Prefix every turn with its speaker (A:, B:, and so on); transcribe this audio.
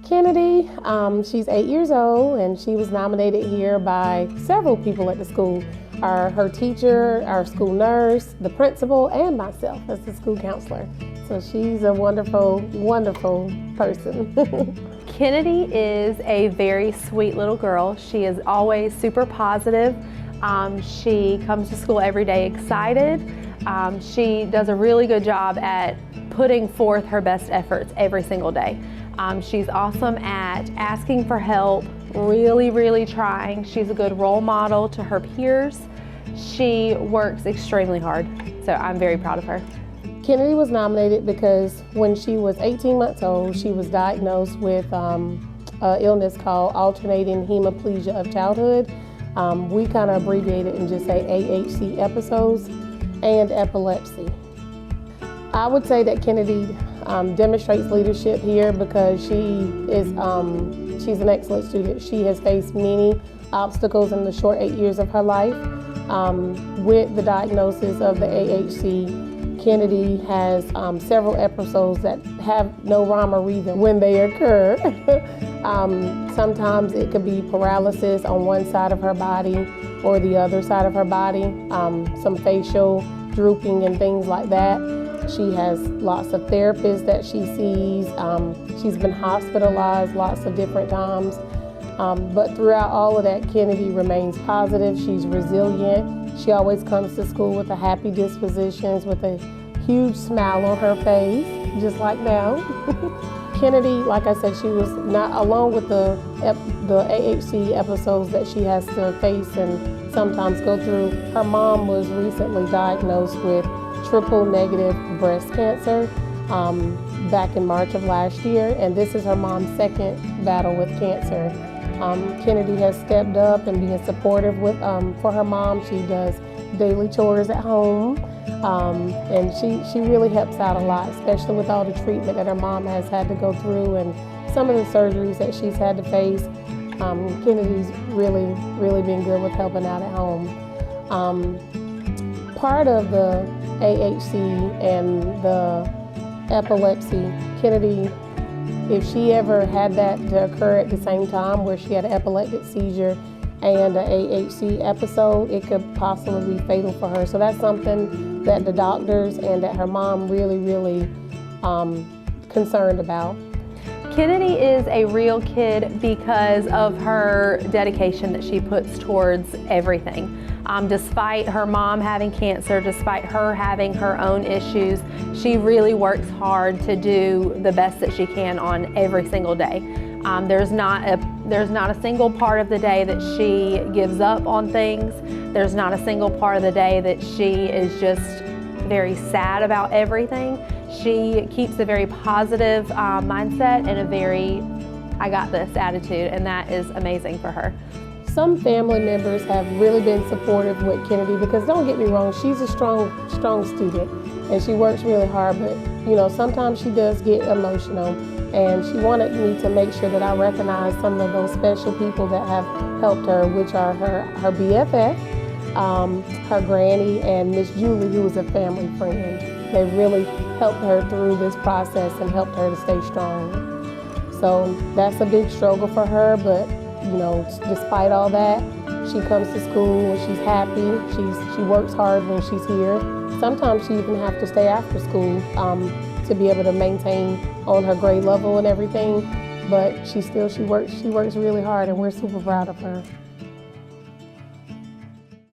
A: Kenadee, she's 8 years old, and she was nominated here by several people at the school. Her teacher, our school nurse, the principal, and myself as the school counselor. So she's a wonderful, wonderful person.
B: Kenadee is a very sweet little girl. She is always super positive. She comes to school every day excited. She does a really good job at putting forth her best efforts every single day. She's awesome at asking for help, really trying. She's a good role model to her peers. She works extremely hard, so I'm very proud of her.
A: Kenadee was nominated because when she was 18 months old, she was diagnosed with an illness called Alternating Hemiplegia of Childhood. We kind of abbreviate it and just say AHC episodes, and epilepsy. I would say that Kenadee demonstrates leadership here because she's an excellent student. She has faced many obstacles in the short 8 years of her life. With the diagnosis of the AHC, Kenadee has several episodes that have no rhyme or reason when they occur. Sometimes it could be paralysis on one side of her body or the other side of her body, some facial drooping and things like that. She has lots of therapists that she sees. She's been hospitalized lots of different times. But throughout all of that, Kenadee remains positive. She's resilient. She always comes to school with a happy disposition, with a huge smile on her face, just like now. Kenadee, like I said, she was not alone with the AHC episodes that she has to face and sometimes go through. Her mom was recently diagnosed with triple negative breast cancer back in March of last year, and this is her mom's second battle with cancer. Kenadee has stepped up and being supportive for her mom. She does daily chores at home, and she really helps out a lot, especially with all the treatment that her mom has had to go through and some of the surgeries that she's had to face. Kenadee's really been good with helping out at home. Part of the AHC and the epilepsy, Kenadee, if she ever had that to occur at the same time where she had an epileptic seizure and an AHC episode, it could possibly be fatal for her. So that's something that the doctors and that her mom really concerned about.
B: Kenadee is a real kid because of her dedication that she puts towards everything. Despite her mom having cancer, despite her having her own issues, she really works hard to do the best that she can on every single day. There's not a single part of the day that she gives up on things. There's not a single part of the day that she is just very sad about everything. She keeps a very positive mindset and a very I got this attitude, and that is amazing for her.
A: Some family members have really been supportive with Kenadee because don't get me wrong, she's a strong student and she works really hard, but sometimes she does get emotional, and she wanted me to make sure that I recognize some of those special people that have helped her, which are her BFF, her granny, and Miss Julie, who is a family friend. They really helped her through this process and helped her to stay strong. So that's a big struggle for her, but despite all that, she comes to school and she's happy. She works hard when she's here. Sometimes she even has to stay after school to be able to maintain on her grade level and everything. But she works really hard, and we're super proud of her.